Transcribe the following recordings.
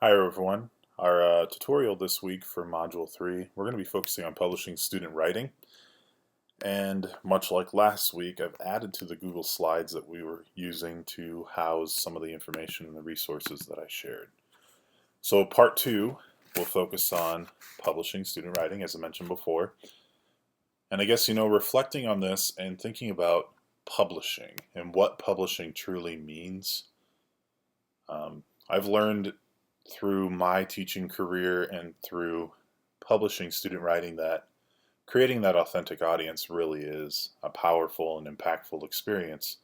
Hi everyone. Our tutorial this week for Module 3, we're going to be focusing on publishing student writing. And much like last week, I've added to the Google Slides that we were using to house some of the information and the resources that I shared. So part 2 will focus on publishing student writing, as I mentioned before. And I guess, reflecting on this and thinking about publishing and what publishing truly means. I've learned through my teaching career and through publishing student writing that creating that authentic audience really is a powerful and impactful experience.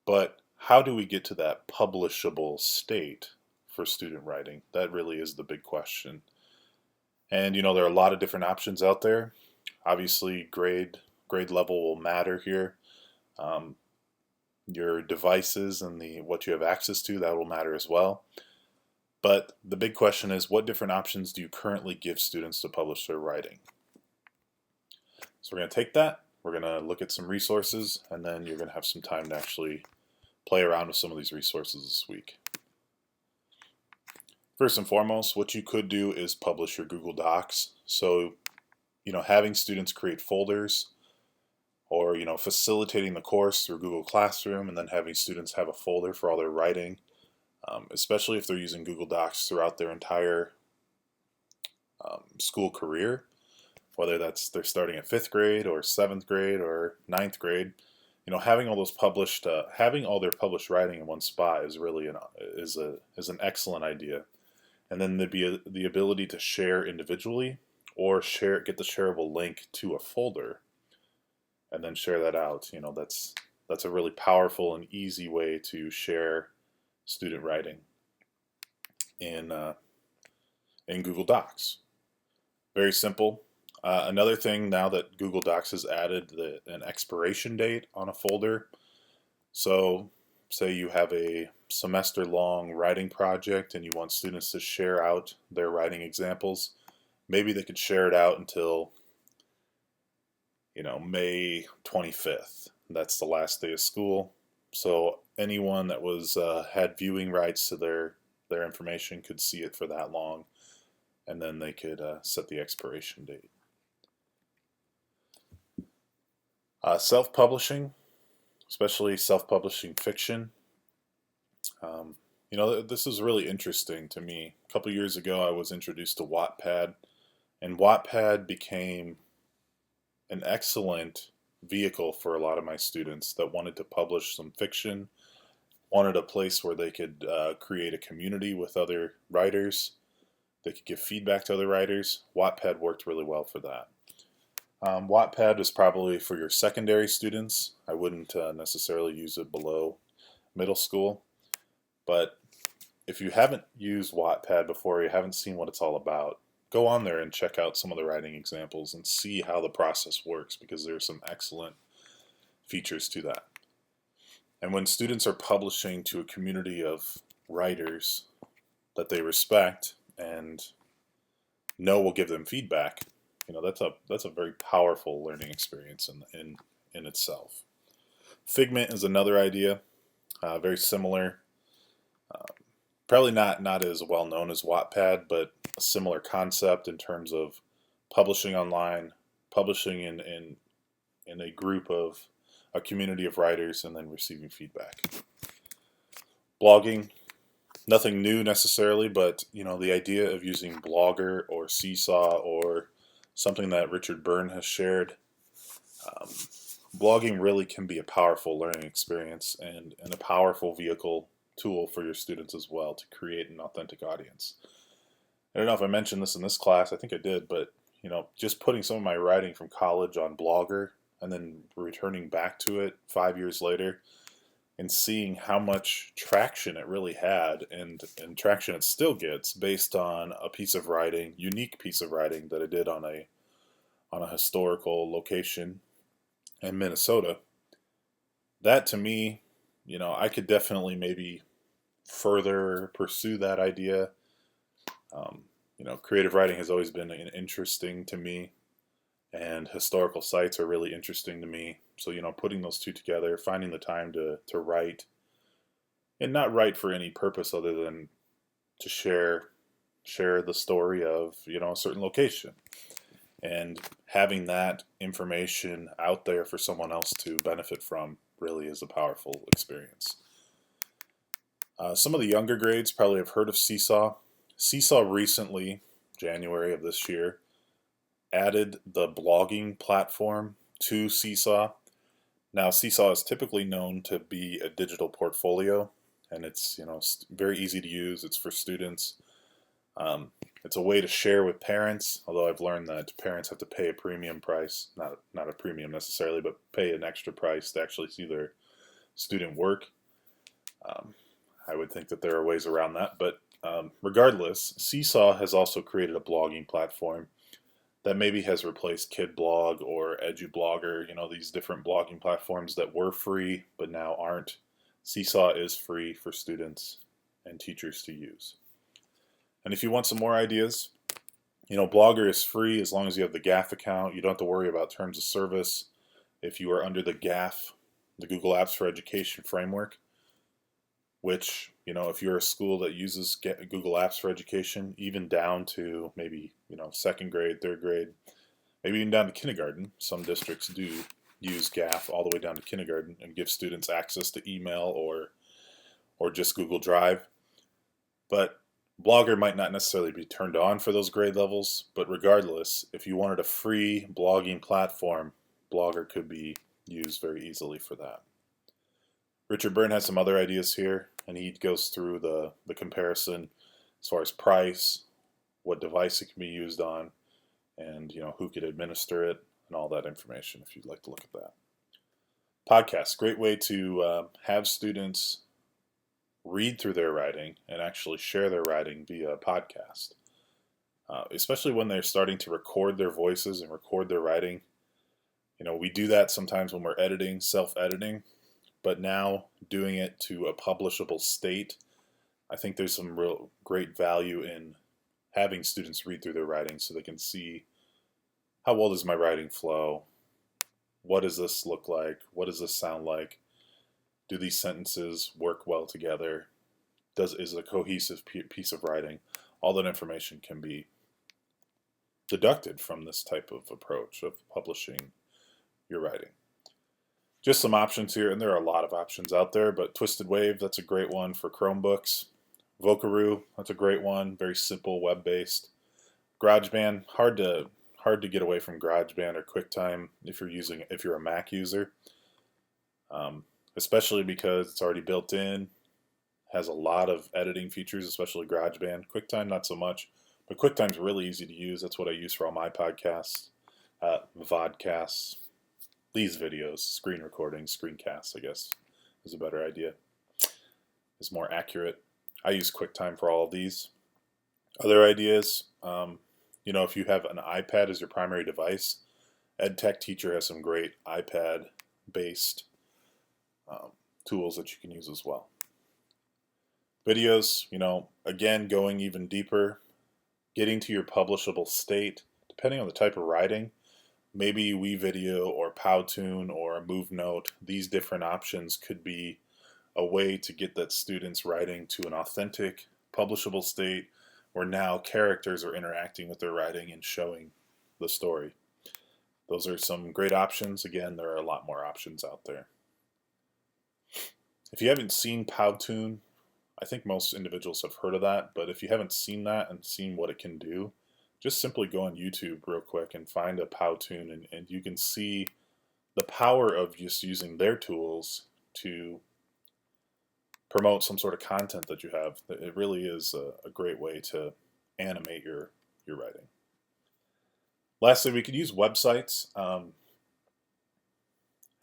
But how do we get to that publishable state for student writing? That really is the big question. And there are a lot of different options out there. Obviously, grade level will matter here. Um, your devices and the what you have access to, that will matter as well. But the big question is, what different options do you currently give students to publish their writing? So we're going to take that, we're going to look at some resources, and then you're going to have some time to actually play around with some of these resources this week. First and foremost, what you could do is publish your Google Docs. So, having students create folders or, facilitating the course through Google Classroom and then having students have a folder for all their writing, especially if they're using Google Docs throughout their entire school career, whether that's they're starting at 5th grade or 7th grade or 9th grade. Having all those published, having all their published writing in one spot is really an excellent idea. And then there'd be the ability to share individually or get the shareable link to a folder and then share that out. That's a really powerful and easy way to share student writing in Google Docs. Very simple. Another thing now that Google Docs has added an expiration date on a folder. So say you have a semester-long writing project and you want students to share out their writing examples. Maybe they could share it out until May 25th. That's the last day of school. So anyone that was had viewing rights to their information could see it for that long, and then they could set the expiration date. Self-publishing, especially self-publishing fiction. This is really interesting to me. A couple years ago, I was introduced to Wattpad, and Wattpad became an excellent vehicle for a lot of my students that wanted to publish some fiction, wanted a place where they could create a community with other writers. They could give feedback to other writers. Wattpad worked really well for that. Wattpad is probably for your secondary students. I wouldn't necessarily use it below middle school. But if you haven't used Wattpad before, you haven't seen what it's all about, go on there and check out some of the writing examples and see how the process works, because there are some excellent features to that. And when students are publishing to a community of writers that they respect and know will give them feedback, that's a very powerful learning experience in itself. Figment is another idea, very similar. Probably not as well known as Wattpad, but a similar concept in terms of publishing online, publishing in a group of a community of writers, and then receiving feedback. Blogging, nothing new necessarily, but the idea of using Blogger or Seesaw or something that Richard Byrne has shared. Blogging really can be a powerful learning experience and a powerful vehicle tool for your students as well to create an authentic audience. I don't know if I mentioned this in this class, I think I did, but just putting some of my writing from college on Blogger and then returning back to it 5 years later and seeing how much traction it really had and traction it still gets based on a piece of writing, unique piece of writing that I did on a historical location in Minnesota. That to me, I could definitely maybe further pursue that idea. Creative writing has always been interesting to me, and historical sites are really interesting to me. So, putting those two together, finding the time to write, and not write for any purpose other than to share the story of a certain location, and having that information out there for someone else to benefit from really is a powerful experience. Some of the younger grades probably have heard of Seesaw. Seesaw recently, January of this year, added the blogging platform to Seesaw. Now, Seesaw is typically known to be a digital portfolio, and it's very easy to use. It's for students. It's a way to share with parents, although I've learned that parents have to pay a premium price, not a premium necessarily, but pay an extra price to actually see their student work. I would think that there are ways around that, but regardless, Seesaw has also created a blogging platform that maybe has replaced KidBlog or EduBlogger, these different blogging platforms that were free but now aren't. Seesaw is free for students and teachers to use. And if you want some more ideas, Blogger is free as long as you have the GAF account. You don't have to worry about terms of service if you are under the GAF, the Google Apps for Education framework, which, if you're a school that uses Google Apps for Education, even down to maybe, second grade, third grade, maybe even down to kindergarten. Some districts do use GAF all the way down to kindergarten and give students access to email or just Google Drive. But Blogger might not necessarily be turned on for those grade levels, but regardless, if you wanted a free blogging platform, Blogger could be used very easily for that. Richard Byrne has some other ideas here, and he goes through the comparison as far as price, what device it can be used on, and who could administer it, and all that information if you'd like to look at that. Podcasts, great way to have students read through their writing and actually share their writing via podcast, especially when they're starting to record their voices and record their writing. We do that sometimes when we're editing, self-editing, but now doing it to a publishable state, I think there's some real great value in having students read through their writing so they can see how well does my writing flow, what does this look like, what does this sound like, do these sentences work well together, is it a cohesive piece of writing. All that information can be deducted from this type of approach of publishing your writing. Just some options here, and there are a lot of options out there, but Twisted Wave, that's a great one for Chromebooks. Vocaroo, that's a great one, very simple, web-based. GarageBand, hard to get away from GarageBand or QuickTime if you're a Mac user, especially because it's already built in, has a lot of editing features, especially GarageBand. QuickTime, not so much, but QuickTime's really easy to use. That's what I use for all my podcasts, vodcasts, these videos, screen recordings, screencasts, I guess, is a better idea. Is more accurate. I use QuickTime for all of these. Other ideas, if you have an iPad as your primary device, EdTech Teacher has some great iPad-based tools that you can use as well. Videos, again, going even deeper, getting to your publishable state, depending on the type of writing. Maybe WeVideo or Powtoon or MoveNote, these different options could be a way to get that student's writing to an authentic, publishable state where now characters are interacting with their writing and showing the story. Those are some great options. Again, there are a lot more options out there. If you haven't seen Powtoon, I think most individuals have heard of that, but if you haven't seen that and seen what it can do, just simply go on YouTube real quick and find a Powtoon, and you can see the power of just using their tools to promote some sort of content that you have. It really is a great way to animate your writing. Lastly, we could use websites.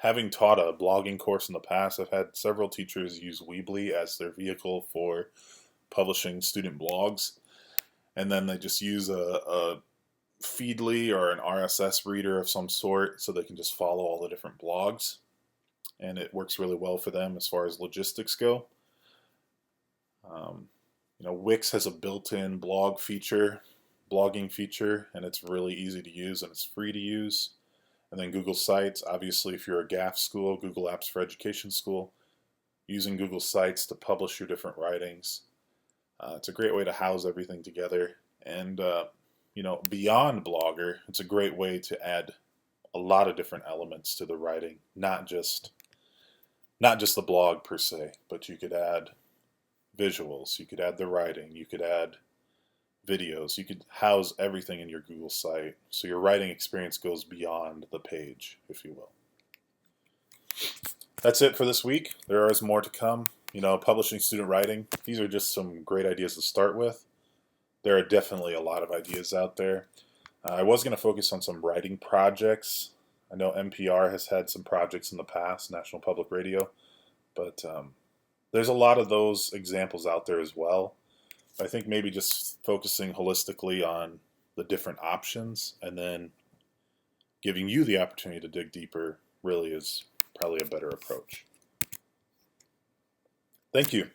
Having taught a blogging course in the past, I've had several teachers use Weebly as their vehicle for publishing student blogs. And then they just use a Feedly or an RSS reader of some sort so they can just follow all the different blogs. And it works really well for them as far as logistics go. Wix has a built-in blogging feature, and it's really easy to use and it's free to use. And then Google Sites, obviously if you're a GAF school, Google Apps for Education school, using Google Sites to publish your different writings. It's a great way to house everything together. And, beyond Blogger, it's a great way to add a lot of different elements to the writing, not just the blog per se, but you could add visuals, you could add the writing, you could add videos, you could house everything in your Google site. So your writing experience goes beyond the page, if you will. That's it for this week. There is more to come. Publishing student writing, these are just some great ideas to start with. There are definitely a lot of ideas out there. I was going to focus on some writing projects. I know NPR has had some projects in the past, National Public Radio, but there's a lot of those examples out there as well. I think maybe just focusing holistically on the different options and then giving you the opportunity to dig deeper really is probably a better approach. Thank you.